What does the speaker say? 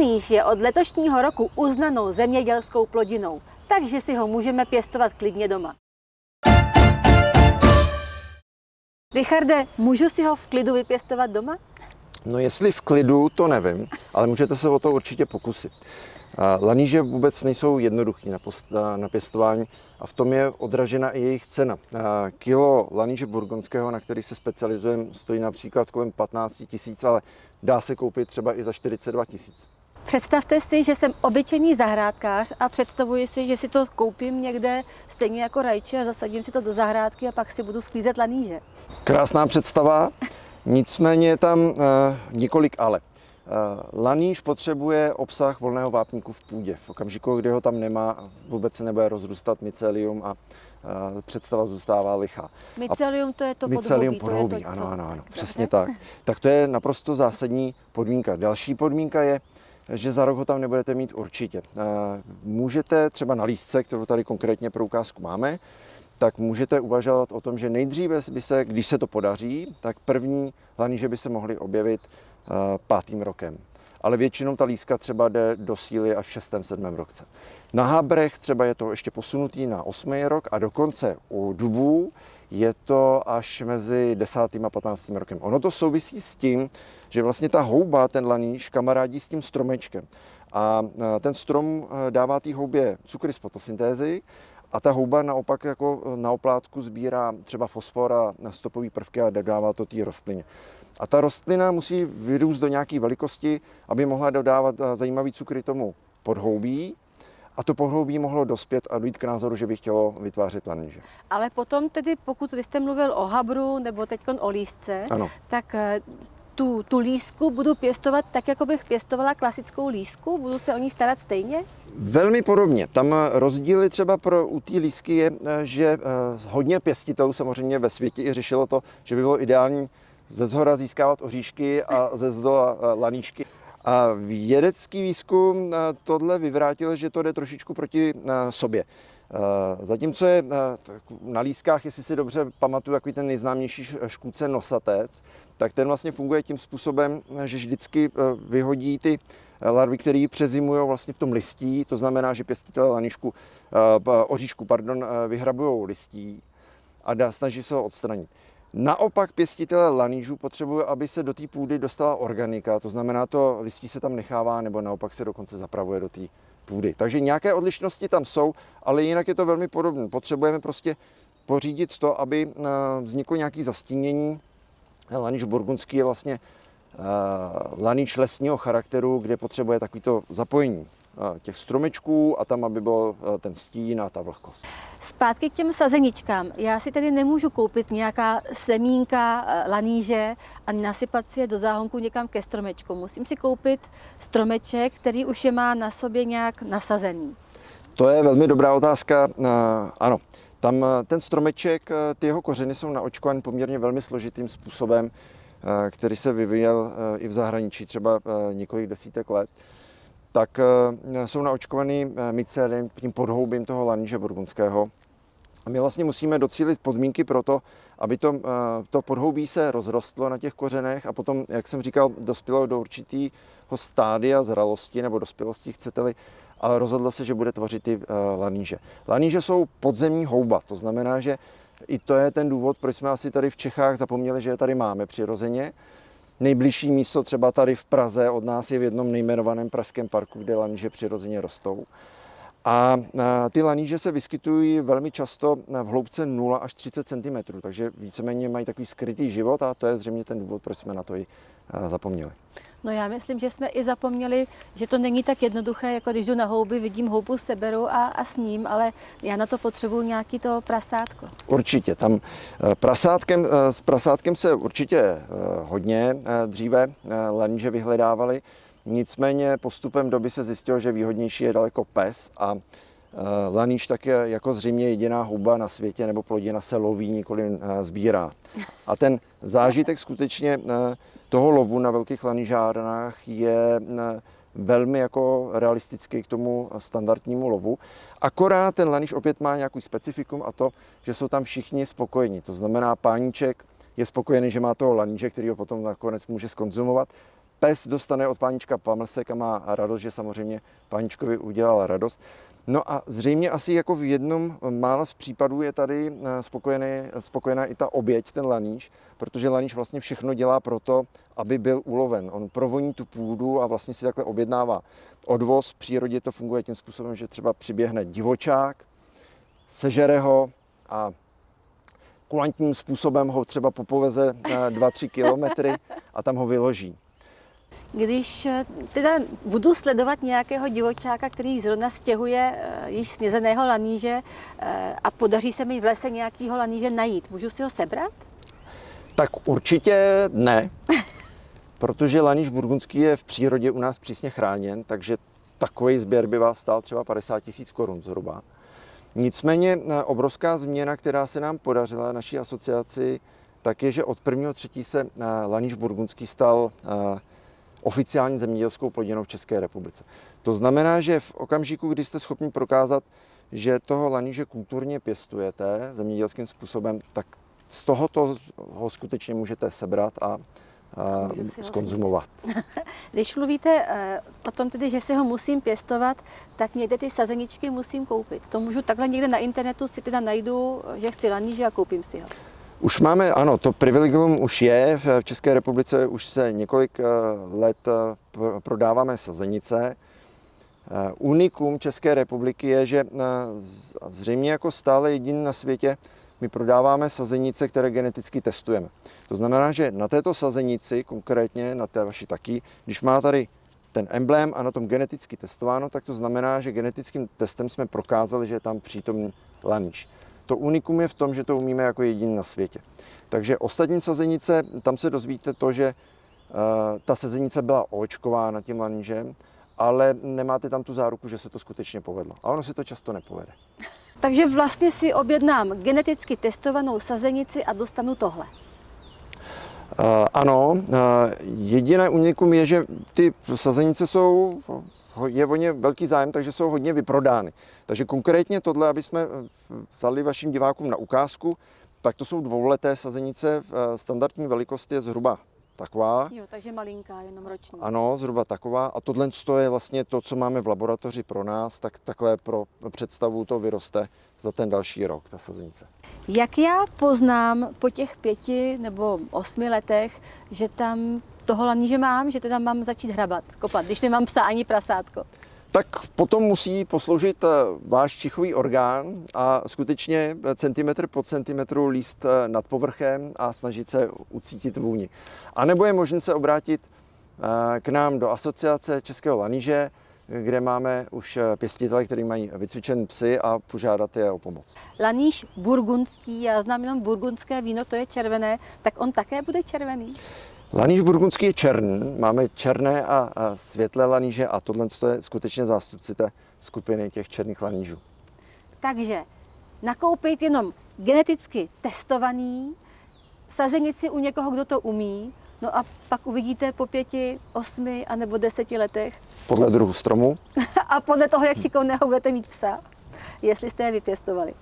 Laníž je od letošního roku uznanou zemědělskou plodinou, takže si ho můžeme pěstovat klidně doma. Richarde, můžu si ho v klidu vypěstovat doma? No jestli v klidu, to nevím, ale můžete se o to určitě pokusit. Laníže vůbec nejsou jednoduchý na pěstování a v tom je odražena i jejich cena. Kilo laníže burgundského, na který se specializujeme, stojí například kolem 15 000, ale dá se koupit třeba i za 42 000. Představte si, že jsem obyčejný zahrádkář a představuji si, že si to koupím někde stejně jako rajče a zasadím si to do zahrádky a pak si budu sklízet laníže. Krásná představa, nicméně je tam několik ale. Laníž potřebuje obsah volného vápníku v půdě. V okamžiku, kdy ho tam nemá, vůbec se nebude rozrůstat mycelium a představa zůstává lichá. Mycelium to je to mycelium podhoubí. podhoubí, ano, přesně tak. Tak to je naprosto zásadní podmínka. Další podmínka je, že za rok ho tam nebudete mít určitě. Můžete třeba na lístce, kterou tady konkrétně pro ukázku máme, tak můžete uvažovat o tom, že nejdříve by se, když se to podaří, tak první laníže by se mohly objevit 5. rokem. Ale většinou ta lístka třeba jde do síly až v 6., 7. roce. Na habrech třeba je to ještě posunutý na 8. rok a dokonce u dubů je to až mezi 10. a 15. rokem. Ono to souvisí s tím, že vlastně ta houba, ten laníž, kamarádí s tím stromečkem. A ten strom dává té houbě cukry z fotosyntézy a ta houba naopak jako na oplátku sbírá třeba fosfor a stopové prvky a dodává to té rostlině. A ta rostlina musí vyrůst do nějaké velikosti, aby mohla dodávat zajímavý cukry tomu podhoubí. A to podhoubí mohlo dospět a dojít k názoru, že by chtělo vytvářet laníže. Ale potom tedy, pokud vy jste mluvil o habru nebo teď o lísce, ano. Tak tu lísku budu pěstovat tak, jako bych pěstovala klasickou lísku? Budu se o ní starat stejně? Velmi podobně. Tam rozdíly třeba u té lísky je, že hodně pěstitelů samozřejmě ve světě i řešilo to, že by bylo ideální ze zhora získávat oříšky a ze zdola laníčky. A vědecký výzkum tohle vyvrátil, že to jde trošičku proti sobě. Zatímco je na lískách, jestli si dobře pamatuju, takový ten nejznámější škůdce nosatec, tak ten vlastně funguje tím způsobem, že vždycky vyhodí ty larvy, které přezimují vlastně v tom listí, to znamená, že pěstitelé oříšku vyhrabují listí a snaží se ho odstranit. Naopak pěstitelé lanížů potřebují, aby se do té půdy dostala organika, to znamená, to listí se tam nechává nebo naopak se dokonce zapravuje do té půdy. Takže nějaké odlišnosti tam jsou, ale jinak je to velmi podobné. Potřebujeme prostě pořídit to, aby vzniklo nějaké zastínění. Laníž burgundský je vlastně laníž lesního charakteru, kde potřebuje takovýto zapojení těch stromečků a tam, aby byl ten stín a ta vlhkost. Zpátky k těm sazeničkám. Já si tedy nemůžu koupit nějaká semínka laníže a nasypat si je do záhonku někam ke stromečku. Musím si koupit stromeček, který už je má na sobě nějak nasazený. To je velmi dobrá otázka. Ano, tam ten stromeček, ty jeho kořeny jsou naočkovány poměrně velmi složitým způsobem, který se vyvíjel i v zahraničí třeba několik desítek let. Tak jsou naočkovaný myceliem, tím podhoubím toho laníže burgundského. A my vlastně musíme docílit podmínky pro to, aby to podhoubí se rozrostlo na těch kořenech a potom, jak jsem říkal, dospělo do určitého stádia zralosti nebo dospělosti, chcete-li, ale rozhodlo se, že bude tvořit ty laníže. Laníže jsou podzemní houba, to znamená, že i to je ten důvod, proč jsme asi tady v Čechách zapomněli, že je tady máme přirozeně. Nejbližší místo třeba tady v Praze od nás je v jednom nejmenovaném pražském parku, kde laníže přirozeně rostou. A ty laníže se vyskytují velmi často v hloubce 0 až 30 cm, takže víceméně mají takový skrytý život a to je zřejmě ten důvod, proč jsme na to i zapomněli. No já myslím, že jsme i zapomněli, že to není tak jednoduché, jako když jdu na houby, vidím houbu, seberu a sním, ale já na to potřebuji nějaký to prasátko. Určitě, tam s prasátkem se určitě hodně dříve laníže vyhledávali, nicméně postupem doby se zjistilo, že výhodnější je daleko pes a laníž tak je jako zřejmě jediná houba na světě nebo plodina se loví, nikoli sbírá. A ten zážitek skutečně toho lovu na velkých lanížárnách je velmi jako realistický k tomu standardnímu lovu. Akorát ten laníž opět má nějaký specifikum a to, že jsou tam všichni spokojení. To znamená, páníček je spokojený, že má toho laníže, který ho potom nakonec může skonzumovat. Pes dostane od pánička pamlsek a má radost, že samozřejmě páničkovi udělal radost. No a zřejmě asi jako v jednom mála z případů je tady spokojená i ta oběť, ten laníš, protože laníš vlastně všechno dělá pro to, aby byl uloven. On provoní tu půdu a vlastně si takhle objednává odvoz. V přírodě to funguje tím způsobem, že třeba přiběhne divočák, sežere ho a kulantním způsobem ho třeba popoveze 2-3 kilometry a tam ho vyloží. Když teda budu sledovat nějakého divočáka, který zrovna stěhuje již snězeného laníže a podaří se mi v lese nějakého laníže najít, můžu si ho sebrat? Tak určitě ne, protože laníš burgundský je v přírodě u nás přísně chráněn, takže takový sběr by vás stál třeba 50 000 korun zhruba. Nicméně obrovská změna, která se nám podařila naší asociaci, tak je, že od 1.3. se laníš burgundský stal oficiální zemědělskou plodinou v České republice. To znamená, že v okamžiku, kdy jste schopni prokázat, že toho laníže kulturně pěstujete zemědělským způsobem, tak z tohoto ho skutečně můžete sebrat a zkonzumovat. Když mluvíte o tom tedy, že si ho musím pěstovat, tak někde ty sazeničky musím koupit. To můžu takhle někde na internetu si teda najdu, že chci laníže a koupím si ho. Už máme, ano, to privilegium už je. V České republice už se několik let prodáváme sazenice. Unikum České republiky je, že zřejmě jako stále jediný na světě my prodáváme sazenice, které geneticky testujeme. To znamená, že na této sazenici, konkrétně na té vaší taky, když má tady ten emblém a na tom geneticky testováno, tak to znamená, že genetickým testem jsme prokázali, že je tam přítomný laníš. To unikum je v tom, že to umíme jako jediný na světě. Takže ostatní sazenice, tam se dozvíte to, že ta sazenice byla oočkována tím lanížem, ale nemáte tam tu záruku, že se to skutečně povedlo. A ono se to často nepovede. Takže vlastně si objednám geneticky testovanou sazenici a dostanu tohle. Ano, jediné unikum je, že ty sazenice je o ně velký zájem, takže jsou hodně vyprodány. Takže konkrétně tohle, aby jsme vzali vašim divákům na ukázku, tak to jsou dvouleté sazenice, standardní velikost je zhruba taková. Jo, takže malinká, jenom roční. Ano, zhruba taková. A tohle je vlastně to, co máme v laboratoři pro nás, tak takhle pro představu to vyroste za ten další rok, ta sazenice. Jak já poznám po těch 5 nebo 8 letech, že tam toho laníže mám, že teda mám začít hrabat, kopat, když nemám psa ani prasátko? Tak potom musí posloužit váš čichový orgán a skutečně centimetr po centimetru líst nad povrchem a snažit se ucítit vůni. A nebo je možné se obrátit k nám do asociace Českého laníže, kde máme už pěstitele, kteří mají vycvičené psy a požádat je o pomoc. Laníž burgundský, já znám jenom burgundské víno, to je červené, tak on také bude červený? Laníž burgundský je černý, máme černé a světlé laníže a tohle je skutečně zástupci té skupiny těch černých lanížů. Takže nakoupit jenom geneticky testovaný, sazenici u někoho, kdo to umí, no a pak uvidíte po 5, 8 a nebo 10 letech. Podle druhu stromu. A podle toho, jak šikovného budete mít psa, jestli jste je vypěstovali.